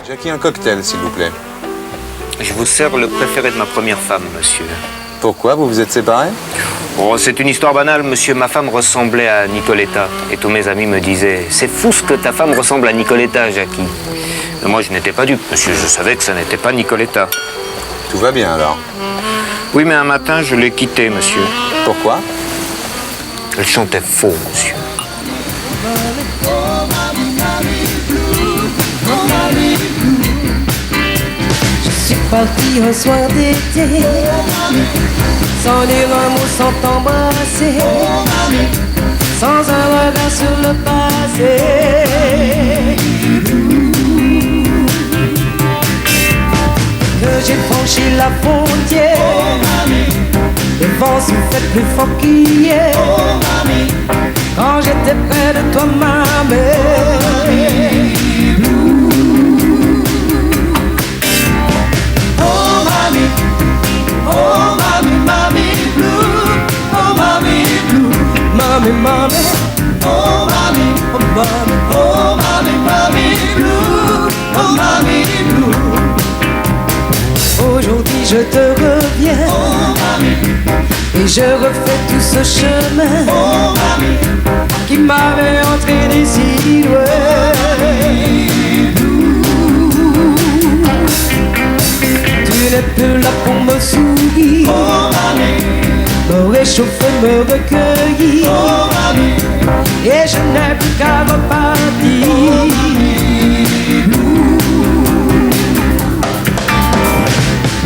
Jackie, un cocktail, s'il vous plaît. Je vous sers le préféré de ma première femme, monsieur. Pourquoi? Vous vous êtes séparés? Oh, c'est une histoire banale, monsieur. Ma femme ressemblait à Nicoletta. Et tous mes amis me disaient, c'est fou ce que ta femme ressemble à Nicoletta, Jackie. Mais moi, je n'étais pas dupe, monsieur. Je savais que ça n'était pas Nicoletta. Tout va bien, alors? Oui, mais un matin, je l'ai quittée, monsieur. Pourquoi? Elle chantait faux, monsieur. Je suis partie un soir d'été, sans dire un mot, sans t'embrasser, sans un regard sur le passé. Que j'ai franchi la frontière, le vent soufflait plus fort qu'hier, quand j'étais près de toi, mamie. Oh mommy, mommy blue, oh mommy blue, mommy, mommy, oh mommy, oh mommy, oh mommy, mommy blue, oh mommy blue. Aujourd'hui je te reviens, oh mommy, et je refais tout ce chemin, oh mommy, qui m'avait entraîné si loin. Tu n'es plus là pour me sourire, oh, me réchauffer, me recueillir, oh, et je n'ai plus qu'à repartir.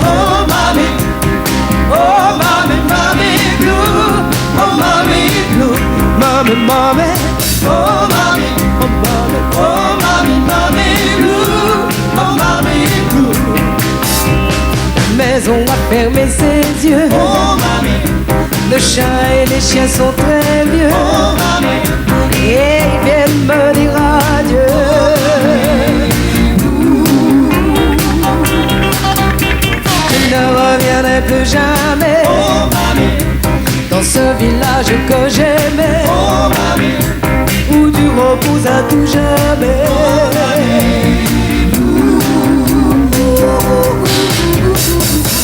Oh mamie, oh mamie, mamie blue, oh mamie blue, mamie, mamie, oh mamie, oh mamie, oh mamie, mamie blue, oh mamie blue. Mais on a fermé ses yeux, oh mamie. Le chat et les chiens sont très vieux, oh mamie. Et ils viennent me dire adieu. Je ne reviendrai plus jamais, oh mamie, dans ce village que j'aimais, oh mamie, où tu reposes à tout jamais, oh mamie.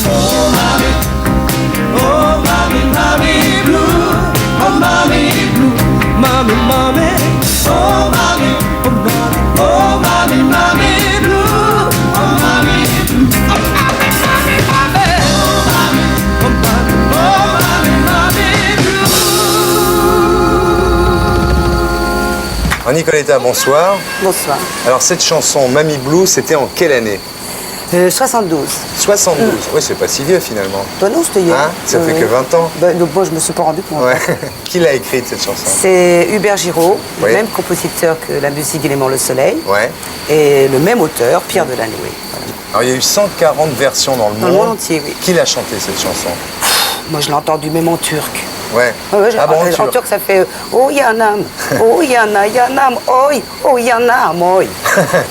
Oh mommy, oh mommy, mommy blue, oh mommy blue, mommy, mommy, oh mommy, oh mommy, oh mommy, mommy blue, oh mommy blue, oh mommy, mommy, mommy, oh mommy, oh mommy, oh mommy, mommy blue. Nicoletta, bonsoir. Bonsoir. Alors cette chanson Mamie Blue, c'était en quelle année? 72. 72, oui, c'est pas si vieux finalement. Toi non, c'était hier. Hein, ça fait que 20 ans. Donc moi je me suis pas rendu compte. Ouais. Qui l'a écrite cette chanson? C'est Hubert Giraud, Oui. le même compositeur que la musique Élément le Soleil, Ouais. et le même auteur, Pierre Delannoy. Voilà. Alors il y a eu 140 versions dans le Dans le monde entier, oui. Qui l'a chanté cette chanson? Moi je l'ai entendu même en turc. Ouais. Ouais, Ah bon, en turc ça fait oh yanam, yanam, oi, oh yanam, oi.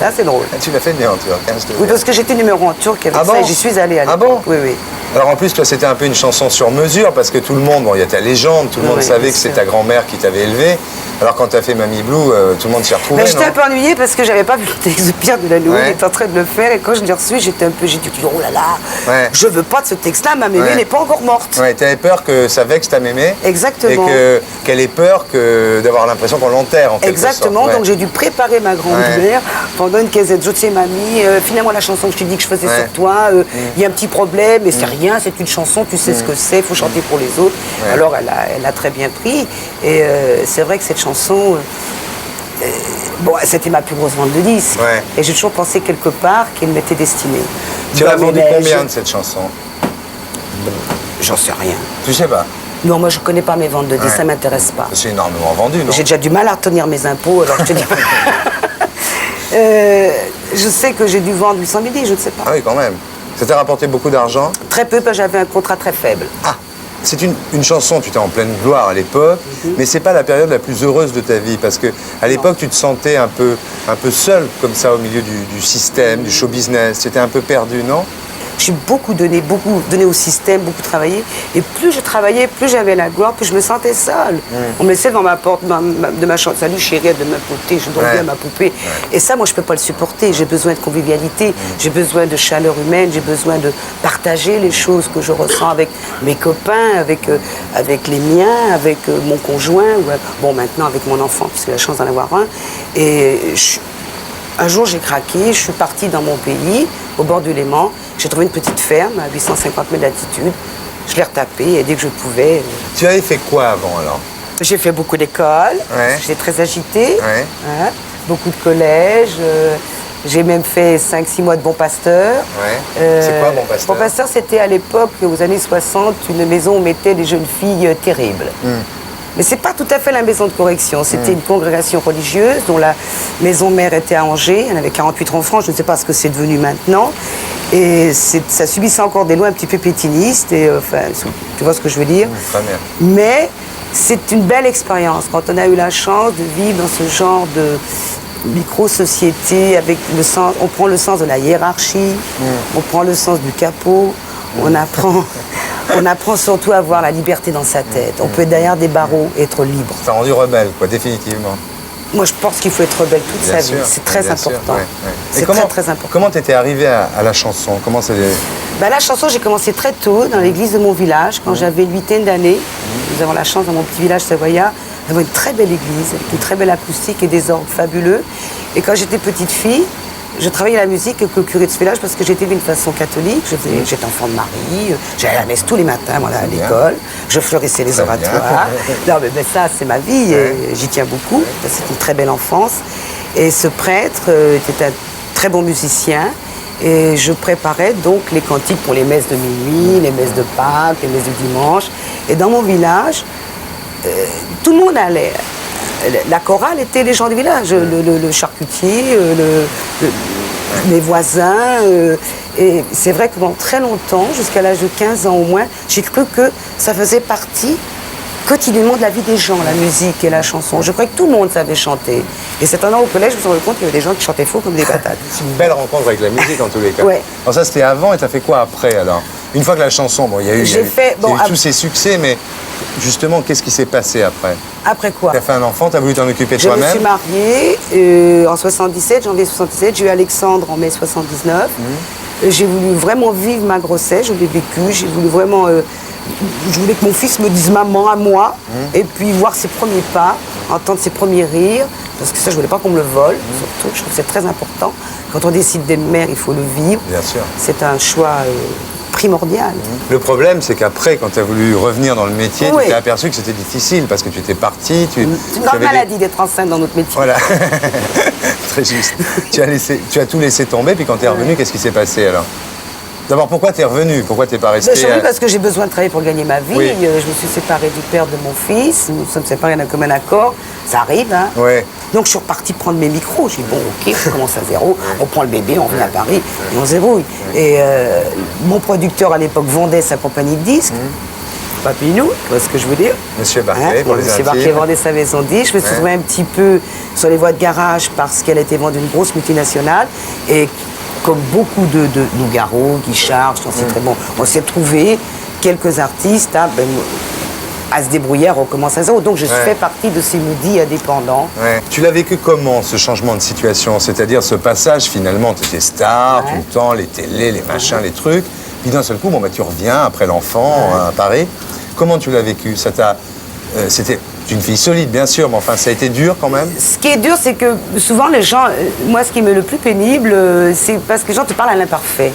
Là c'est drôle. Tu l'as fait bien en turc, hein, je te Oui, parce que j'étais numéro 1 en turc avec Ah ça bon? et j'y suis allée à Ah l'époque. bon? Oui, oui. Alors en plus, toi, c'était un peu une chanson sur mesure parce que tout le monde, bon, il y a ta légende, tout le monde Ouais, savait bien que c'est sûr. ta grand-mère qui t'avait élevé. Alors quand tu as fait Mamie Blue, tout le monde s'y retrouvait, Ben, j'étais non? un peu ennuyée parce que j'avais pas vu le texte de Pierre Delannoy, Ouais. il était en train de le faire et quand je l'ai reçu, j'ai dit oh là là, Ouais. je veux pas de ce texte-là, ma mémé Ouais. n'est pas encore morte. Ouais, t'avais peur que ça vexe ta mémé. Exactement. Et qu'elle ait peur d'avoir l'impression qu'on l'enterre en quelque Exactement, sorte. Ouais. donc j'ai dû préparer ma grand-mère pendant une quinzaine de jours. Tu sais, mamie, finalement la chanson que je t'ai dit que je faisais Ouais. sur toi, il y a un petit problème, mais c'est rien, c'est une chanson, tu sais ce que c'est, il faut chanter pour les autres. Ouais. Alors elle a très bien pris, et c'est vrai que cette chanson, bon, c'était ma plus grosse vente de disques. Ouais. Et j'ai toujours pensé quelque part qu'elle m'était destinée. Tu l'as Dans vendu mes combien neiges, de cette chanson? J'en sais rien. Tu sais pas. Non, moi je connais pas mes ventes de disques, Ouais. ça m'intéresse pas. C'est énormément vendu, non? J'ai déjà du mal à retenir mes impôts, alors je te dis. Je sais que j'ai dû vendre 800 000 disques, je ne sais pas. Ah oui, quand même. Ça t'a rapporté beaucoup d'argent? Très peu, parce que j'avais un contrat très faible. Ah, c'est une chanson, tu étais en pleine gloire à l'époque, mais c'est pas la période la plus heureuse de ta vie, parce que à l'époque, tu te sentais un peu seul, comme ça, au milieu du système, du show business. Tu étais un peu perdu, non? j'ai beaucoup donné au système, beaucoup travaillé. Et plus je travaillais, plus j'avais la gloire, plus je me sentais seule. On me laissait devant ma porte de ma chambre. Salut chérie, de ma poupée, je dormais à ma poupée. Et ça, moi, je ne peux pas le supporter. J'ai besoin de convivialité, j'ai besoin de chaleur humaine, j'ai besoin de partager les choses que je ressens avec mes copains, avec les miens, avec mon conjoint, bon, maintenant avec mon enfant, puisque j'ai la chance d'en avoir un. Et un jour, j'ai craqué, je suis partie dans mon pays, au bord du Léman. J'ai trouvé une petite ferme à 850 mètres d'altitude. Je l'ai retapée et dès que je pouvais... Tu avais fait quoi avant alors? J'ai fait beaucoup d'écoles, j'étais très agitée, beaucoup de collèges. J'ai même fait 5-6 mois de Bon Pasteur. C'est quoi Bon Pasteur? Bon Pasteur, c'était à l'époque, aux années 60, une maison où on mettait des jeunes filles terribles. Mais ce n'est pas tout à fait la maison de correction. C'était une congrégation religieuse dont la maison mère était à Angers. Elle avait 48 enfants, je ne sais pas ce que c'est devenu maintenant. Et ça subissait encore des lois un petit peu pétinistes. Et, enfin, tu vois ce que je veux dire? Très bien. Mais c'est une belle expérience. Quand on a eu la chance de vivre dans ce genre de micro-société, avec le sens, on prend le sens de la hiérarchie, on prend le sens du capot, on apprend surtout à avoir la liberté dans sa tête. On peut être derrière des barreaux et être libre. Ça a rendu rebelle, quoi, définitivement. Moi, je pense qu'il faut être rebelle toute sa vie. C'est très important. C'est très important. Comment tu étais arrivée à la chanson? Comment c'est... La chanson, j'ai commencé très tôt dans l'église de mon village, quand j'avais une huitaine d'années. Nous avons la chance, dans mon petit village savoyard, d'avoir une très belle église, avec une très belle acoustique et des orgues fabuleux. Et quand j'étais petite fille, je travaillais la musique avec le curé de ce village parce que j'étais d'une façon catholique. J'étais enfant de Marie, j'allais à la messe tous les matins moi, à l'école, je fleurissais les oratoires. Non, mais ça, c'est ma vie et j'y tiens beaucoup. C'est une très belle enfance. Et ce prêtre était un très bon musicien. Et je préparais donc les cantiques pour les messes de minuit, les messes de Pâques, les messes du dimanche. Et dans mon village, tout le monde allait. La chorale était les gens du village, le charcutier, mes voisins. Et c'est vrai que pendant très longtemps, jusqu'à l'âge de 15 ans au moins, j'ai cru que ça faisait partie quotidiennement de la vie des gens, la musique et la chanson. Je croyais que tout le monde savait chanter. Et c'est un an au collège, je me suis rendu compte qu'il y avait des gens qui chantaient faux comme des patates. C'est une belle rencontre avec la musique en tous les cas. Ouais. Alors ça, c'était avant et tu as fait quoi après alors? Une fois que la chanson, bon, il y a eu tous ces succès, mais justement, qu'est-ce qui s'est passé après? Après quoi? Tu as fait un enfant, tu as voulu t'en occuper toi-même? Je me suis mariée en 77, janvier 77. J'ai eu Alexandre en mai 79. J'ai voulu vraiment vivre ma grossesse, je l'ai vécu. J'ai voulu vraiment... je voulais que mon fils me dise maman à moi, et puis voir ses premiers pas, entendre ses premiers rires, parce que ça, je voulais pas qu'on me le vole, surtout. Je trouve que c'est très important. Quand on décide d'être mère, il faut le vivre. Bien sûr. C'est un choix primordial. Le problème, c'est qu'après, quand tu as voulu revenir dans le métier, tu t'es aperçu que c'était difficile, parce que tu étais partie. C'est une grande maladie d'être enceinte dans notre métier. Voilà. Très juste. Tu as tout laissé tomber, puis quand tu es revenu, qu'est-ce qui s'est passé alors? D'abord, pourquoi tu es revenu? Pourquoi tu n'es pas resté? Je suis revenue parce que j'ai besoin de travailler pour gagner ma vie. Je me suis séparée du père de mon fils. Nous sommes séparés d'un commun accord. Ça arrive, hein? Donc, je suis repartie prendre mes micros. J'ai dit, bon, OK, on commence à zéro. On prend le bébé, on vient à Paris et on zérouille. Et mon producteur, à l'époque, vendait sa compagnie de disques. Papinou, tu vois ce que je veux dire? Monsieur Barclay, pour les Monsieur Barclay vendait sa maison de disques. Je me suis trouvée un petit peu sur les voies de garage parce qu'elle a été vendue une grosse multinationale. Et comme beaucoup de Nougaro, Guichard, on s'est trouvé quelques artistes à se débrouiller, à recommencer à zéro. Donc je fais partie de ces moudis indépendants. Tu l'as vécu comment, ce changement de situation? C'est-à-dire ce passage, finalement, tu étais star tout le temps, les télés, les machins, les trucs. Puis d'un seul coup, tu reviens après l'enfant à Paris. Comment tu l'as vécu? C'était une fille solide, bien sûr, mais enfin, ça a été dur quand même. Ce qui est dur, c'est que souvent les gens, moi, ce qui m'est le plus pénible, c'est parce que les gens te parlent à l'imparfait.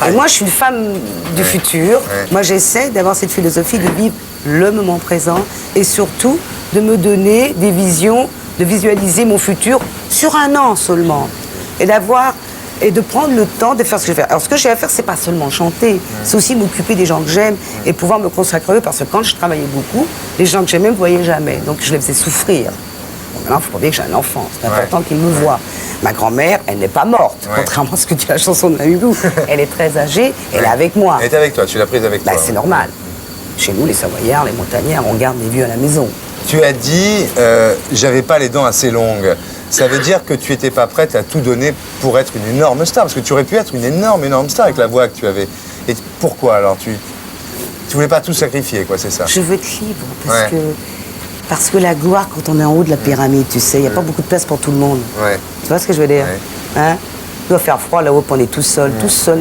Et moi, je suis une femme du futur. Moi, j'essaie d'avoir cette philosophie de vivre le moment présent et surtout de me donner des visions, de visualiser mon futur sur un an seulement. Et de prendre le temps de faire ce que je vais faire. Alors, ce que j'ai à faire, c'est pas seulement chanter, c'est aussi m'occuper des gens que j'aime et pouvoir me consacrer, parce que quand je travaillais beaucoup, les gens que j'aimais ne me voyaient jamais. Donc, je les faisais souffrir. Bon, maintenant, il faut pas oublier que j'ai un enfant. C'est important qu'ils me voient. Ma grand-mère, elle n'est pas morte, contrairement à ce que dit la chanson de Mamie-Lou. Elle est très âgée, elle est avec moi. Elle est avec toi, tu l'as prise avec toi. C'est normal. Chez nous, les Savoyards, les montagnards, on garde les vieux à la maison. Tu as dit, j'avais pas les dents assez longues. Ça veut dire que tu n'étais pas prête à tout donner pour être une énorme star. Parce que tu aurais pu être une énorme star avec la voix que tu avais. Et pourquoi alors tu voulais pas tout sacrifier, quoi, c'est ça? Je veux être libre, Ouais. parce que la gloire, quand on est en haut de la pyramide, tu sais, il n'y a pas beaucoup de place pour tout le monde. Ouais. Tu vois ce que je veux dire? Ouais. Hein? Il doit faire froid là-haut, puis on est tout seul, tout seul.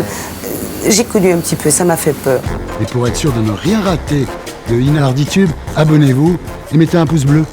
J'ai connu un petit peu, ça m'a fait peur. Et pour être sûr de ne rien rater de Inarditube, abonnez-vous et mettez un pouce bleu.